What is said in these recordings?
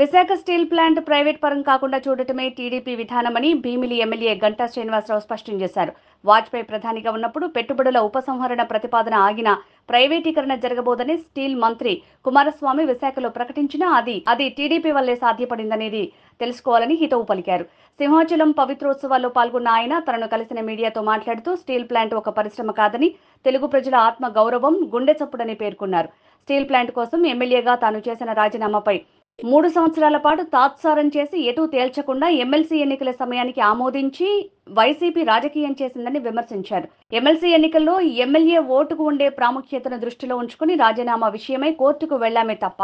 Visakha steel plant private పరం కాకుండా చూడటమే టీడీపీ విధానమని భీమిలి ఎమ్మెల్యే గంటా శ్రీనివాసరావు స్పష్టం చేశారు. వాజ్పేయి ప్రధానిగా ఉన్నప్పుడు పెట్టుబడుల ఉపసంహరణ ప్రతిపాదన ఆగిన ప్రైవేటీకరణ జరగబోదని స్టీల్ మంత్రి కుమారస్వామి విశాఖలో ప్రకటించినా అది టీడీపీ వల్లే సాధ్యపడిందనేది తెలుసుకోవాలని హితవు పలికారు. సింహాచలం పవిత్రోత్సవాల్లో పాల్గొన్న ఆయన తనను కలిసిన మీడియాతో మాట్లాడుతూ స్టీల్ ప్లాంట్ ఒక పరిశ్రమ కాదని, తెలుగు ప్రజల ఆత్మ గౌరవం గుండె చప్పుడని పేర్కొన్నారు. స్టీల్ ప్లాంట్ కోసం ఎమ్మెల్యేగా తాను చేసిన రాజీనామాపై 3 సంవత్సరాల పాటు తాత్సారం చేసి ఎటూ తేల్చకుండా ఎమ్మెల్సీ ఎన్నికల సమయానికి ఆమోదించి వైసీపీ రాజకీయం చేసిందని విమర్శించారు. ఎమ్మెల్సీ ఎన్నికల్లో ఎమ్మెల్యే ఓటుకు ఉండే ప్రాముఖ్యతను దృష్టిలో ఉంచుకుని రాజీనామా విషయమై కోర్టుకు వెళ్లామే తప్ప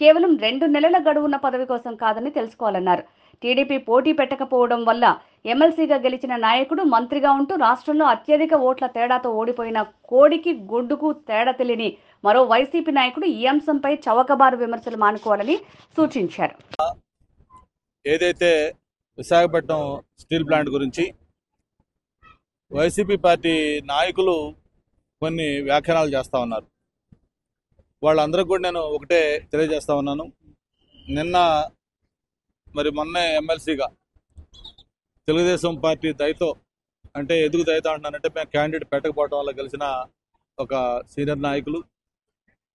కేవలం 2 నెలల గడువున్న పదవి కోసం కాదని తెలుసుకోవాలన్నారు. టీడీపీ పోటీ పెట్టకపోవడం వల్ల ఎమ్మెల్సీగా గెలిచిన నాయకుడు మంత్రిగా ఉంటూ రాష్ట్రంలో అత్యధిక ఓట్ల తేడాతో ఓడిపోయిన కోడికి గుడ్డుకు తేడా తెలియని మరో వైసీపీ నాయకుడు ఈ అంశంపై చవకబారు విమర్శలు మానుకోవాలని సూచించారు. ఏదైతే విశాఖపట్నం స్టీల్ ప్లాంట్ గురించి వైసీపీ పార్టీ నాయకులు కొన్ని వ్యాఖ్యానాలు చేస్తూ ఉన్నారు. వాళ్ళందరికీ కూడా నేను ఒకటే తెలియజేస్తా ఉన్నాను. మొన్న ఎమ్మెల్సీగా తెలుగుదేశం పార్టీ దయతో, అంటే ఎందుకు దయతో అంటున్నానంటే మేము క్యాండిడేట్ పెట్టకపోవడం వల్ల గెలిచిన ఒక సీనియర్ నాయకులు,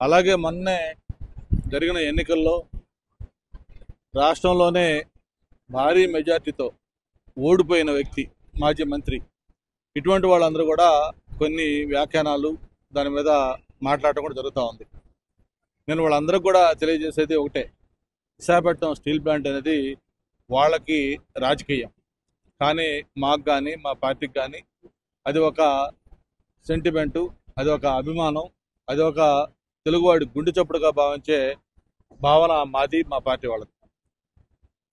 అలాగే మొన్నే జరిగిన ఎన్నికల్లో రాష్ట్రంలోనే భారీ మెజార్టీతో ఓడిపోయిన వ్యక్తి మాజీ మంత్రి, ఇటువంటి వాళ్ళందరూ కూడా కొన్ని వ్యాఖ్యానాలు దాని మీద మాట్లాడటం కూడా జరుగుతూ ఉంది. నేను వాళ్ళందరికీ కూడా తెలియజేసేది ఒకటే, విశాఖపట్నం స్టీల్ ప్లాంట్ అనేది వాళ్ళకి రాజకీయం, కానీ మాకు కానీ మా పార్టీకి కానీ అది ఒక సెంటిమెంటు, అది ఒక అభిమానం, అది ఒక తెలుగువాడి గుండె చప్పుడుగా భావించే భావన మాది, మా పార్టీ వాళ్ళది.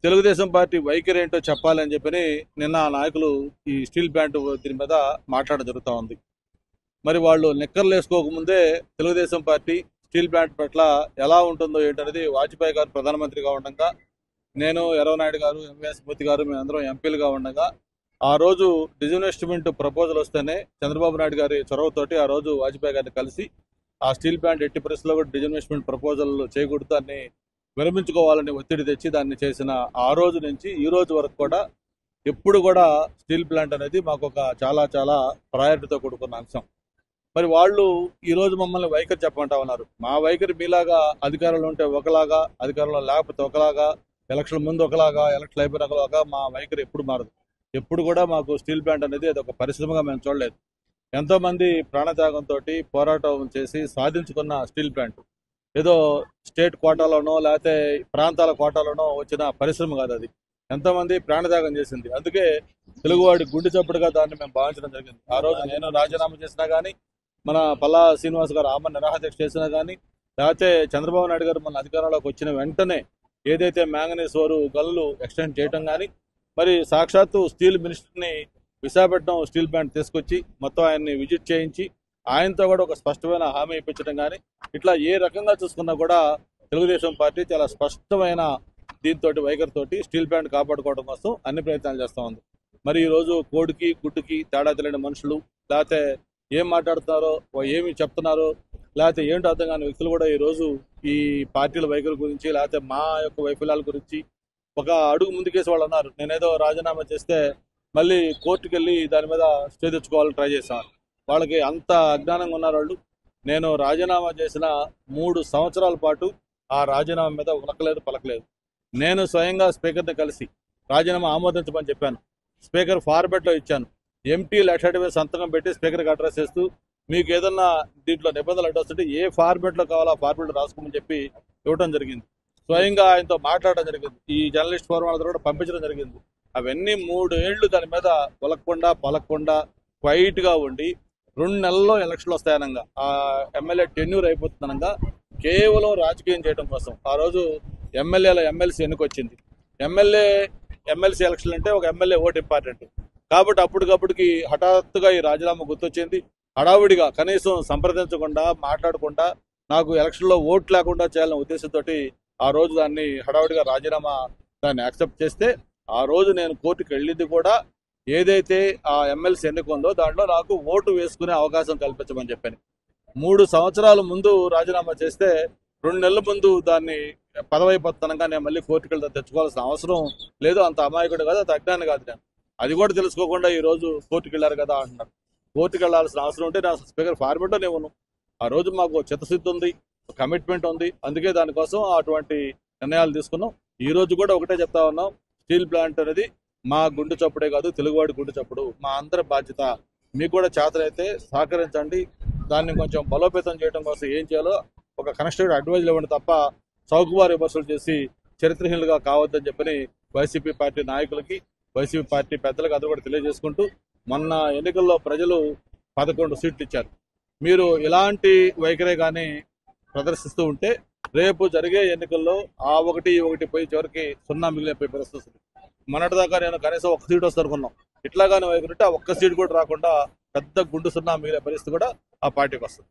తెలుగుదేశం పార్టీ వైఖరి ఏంటో చెప్పాలని చెప్పని నిన్న నాయకులు ఈ స్టీల్ ప్లాంట్ దీని మీద మాట్లాడడం జరుగుతూ ఉంది. మరి వాళ్ళు నిక్కర్లు వేసుకోకముందే తెలుగుదేశం పార్టీ స్టీల్ ప్లాంట్ పట్ల ఎలా ఉంటుందో ఏంటనేది వాజ్పేయి గారు ప్రధానమంత్రిగా ఉండగా, నేను ఎర్రవనాయుడు గారు, ఎంవీఎస్ మూర్తి గారు, మేమందరం ఎంపీలుగా ఉండగా ఆ రోజు డిజిన్వెస్ట్మెంట్ ప్రపోజల్ వస్తేనే చంద్రబాబు నాయుడు గారి చొరవతోటి ఆ రోజు వాజ్పేయి గారిని కలిసి ఆ స్టీల్ ప్లాంట్ ఎట్టి పరిస్థితుల్లో కూడా డిజిన్వెస్ట్మెంట్ ప్రపోజల్ చేయకూడదు, దాన్ని విరమించుకోవాలని ఒత్తిడి తెచ్చి దాన్ని చేసిన ఆ రోజు నుంచి ఈ రోజు వరకు కూడా ఎప్పుడు కూడా స్టీల్ ప్లాంట్ అనేది మాకు ఒక చాలా చాలా ప్రయారిటీతో కూడుకున్న అంశం. మరి వాళ్ళు ఈరోజు మమ్మల్ని వైఖరి చెప్పమంటా ఉన్నారు. మా వైఖరి మీలాగా అధికారంలో ఉంటే ఒకలాగా, అధికారంలో లేకపోతే ఒకలాగా, ఎలక్షన్ ముందు ఒకలాగా, ఎలక్షన్ అయిపోయిన ఒకలాగా మా వైఖరి ఎప్పుడు మారదు. ఎప్పుడు కూడా మాకు స్టీల్ ప్లాంట్ అనేది అది ఒక పరిశ్రమగా మేము చూడలేదు. ఎంతోమంది ప్రాణత్యాగంతో పోరాటం చేసి సాధించుకున్న స్టీల్ ప్లాంట్ ఏదో స్టేట్ కోటాలోనో లేకపోతే ప్రాంతాల కోటాలోనో వచ్చిన పరిశ్రమ కాదు. అది ఎంతోమంది ప్రాణత్యాగం చేసింది. అందుకే తెలుగువాడి గుండె చప్పుడుగా దాన్ని మేము భావించడం జరిగింది. ఆ రోజు నేను రాజీనామా చేసినా కానీ, మన పల్లా శ్రీనివాస్ గారు ఆమె నిరాహారదీక్ష చేసినా కానీ, లేకపోతే చంద్రబాబు నాయుడు గారు మన అధికారంలోకి వచ్చిన వెంటనే ఏదైతే మ్యాంగనీస్ ఓరు గనులు ఎక్స్టెండ్ చేయడం కానీ, మరి సాక్షాత్తు స్టీల్ మినిస్టర్ని విశాఖపట్నం స్టీల్ ప్లాంట్ తీసుకొచ్చి మొత్తం ఆయన్ని విజిట్ చేయించి ఆయనతో కూడా ఒక స్పష్టమైన హామీ ఇప్పించడం కానీ, ఇట్లా ఏ రకంగా చూసుకున్నా కూడా తెలుగుదేశం పార్టీ చాలా స్పష్టమైన దీంతో వైఖరితోటి స్టీల్ ప్లాంట్ కాపాడుకోవడం కోసం అన్ని ప్రయత్నాలు చేస్తూ ఉంది. మరి ఈరోజు కోడికి గుడ్డుకి తేడా తెలియని మనుషులు, లేకపోతే ఏం మాట్లాడుతున్నారో, ఏమి చెప్తున్నారో, లేకపోతే ఏంటో అర్థం కాని వ్యక్తులు కూడా ఈరోజు ఈ పార్టీల వైఖరి గురించి, లేకపోతే మా యొక్క వైఫల్యాల గురించి ఒక అడుగు ముందుకేసి వాళ్ళు అన్నారు. నేనేదో రాజీనామా చేస్తే మళ్ళీ కోర్టుకు వెళ్ళి దాని మీద స్టే తెచ్చుకోవాలని ట్రై చేశాను. వాళ్ళకి అంత అజ్ఞానంగా ఉన్నారు వాళ్ళు. నేను రాజీనామా చేసిన 3 సంవత్సరాల పాటు ఆ రాజీనామా మీద ఉనకలేదు, పలకలేదు. నేను స్వయంగా స్పీకర్ని కలిసి రాజీనామా ఆమోదించమని చెప్పాను. స్పీకర్ ఫార్మెట్లో ఇచ్చాను. ఎంటీ లెటర్ మీద సంతకం పెట్టి స్పీకర్కి అడ్రస్ చేస్తూ మీకు ఏదన్నా దీంట్లో నిబంధనలు అడ్డొస్తుంటే ఏ ఫార్మెట్లో కావాలో ఆ ఫార్మెట్లో రాసుకోమని చెప్పి ఇవ్వడం జరిగింది. స్వయంగా ఆయనతో మాట్లాడడం జరిగింది. ఈ జర్నలిస్ట్ ఫోరం వాళ్ళతో కూడా పంపించడం జరిగింది. అవన్నీ 3 ఏళ్లు దాని మీద పలకకుండా క్వైట్గా ఉండి 2 నెలల్లో ఎలక్షన్లు వస్తాయనగా, ఆ ఎమ్మెల్యే టెన్యూర్ అయిపోతుందనగా కేవలం రాజకీయం చేయడం కోసం ఆ రోజు ఎమ్మెల్సీ ఎన్నికొచ్చింది. ఎమ్మెల్సీ ఎలక్షన్లు అంటే ఒక ఎమ్మెల్యే ఓటు ఇంపార్టెంట్ కాబట్టి అప్పటికప్పుడుకి హఠాత్తుగా ఈ రాజీనామా గుర్తొచ్చింది. హడావుడిగా కనీసం సంప్రదించకుండా, మాట్లాడకుండా, నాకు ఎలక్షన్లో ఓటు లేకుండా చేయాలనే ఉద్దేశంతో ఆ రోజు దాన్ని హడావుడిగా రాజీనామా దాన్ని యాక్సెప్ట్ చేస్తే, ఆ రోజు నేను కోర్టుకు వెళ్ళింది కూడా ఏదైతే ఆ ఎమ్మెల్సీ ఎన్నిక ఉందో దాంట్లో నాకు ఓటు వేసుకునే అవకాశం కల్పించమని చెప్పాను. 3 సంవత్సరాల ముందు రాజీనామా చేస్తే 2 నెలల ముందు దాన్ని పదవైపోతానుగా నేను మళ్ళీ కోర్టుకు వెళ్తా తెచ్చుకోవాల్సిన అవసరం లేదు, అంత అమాయకుడు కాదు, అంత అజ్ఞాని కాదు నేను. అది కూడా తెలుసుకోకుండా ఈ రోజు కోర్టుకు వెళ్ళారు కదా అంటున్నారు. కోర్టుకు వెళ్లాల్సిన అవసరం ఉంటే నా స్పీకర్ ఫార్మేటో నేను ఆ రోజు మాకు చిత్తశుద్ధి ఉంది, కమిట్మెంట్ ఉంది, అందుకే దానికోసం అటువంటి నిర్ణయాలు తీసుకున్నాం. ఈ రోజు కూడా ఒకటే చెప్తా ఉన్నాం, స్టీల్ ప్లాంట్ అనేది మా గుండె చప్పుడే కాదు, తెలుగువాడి గుండె చప్పుడు, మా అందరి బాధ్యత. మీకు కూడా చేతనైతే సహకరించండి, దాన్ని కొంచెం బలోపేతం చేయడం కోసం ఏం చేయాలో ఒక కన్స్ట్రక్టివ్ అడ్వైజులు ఇవ్వండి తప్ప చౌకబారు విమర్శలు చేసి చరిత్రహీనులుగా కావద్దని చెప్పని వైసీపీ పార్టీ నాయకులకి, వైసీపీ పార్టీ పెద్దలకు అందరూ కూడా తెలియజేసుకుంటూ, మొన్న ఎన్నికల్లో ప్రజలు 11 సీట్లు ఇచ్చారు. మీరు ఇలాంటి వైఖరే కానీ ప్రదర్శిస్తూ ఉంటే రేపు జరిగే ఎన్నికల్లో ఆ ఒకటి ఈ ఒకటి పోయి చివరికి 0 మిగిలిపోయే పరిస్థితి వస్తుంది. మొన్నటిదాకా నేను కనీసం 1 సీట్ వస్తుంది అనుకున్నాం. ఇట్లాగానే వైఖరి ఉంటే ఆ 1 సీట్ కూడా రాకుండా పెద్ద గుండు 0 మిగిలే పరిస్థితి కూడా ఆ పార్టీకి వస్తుంది.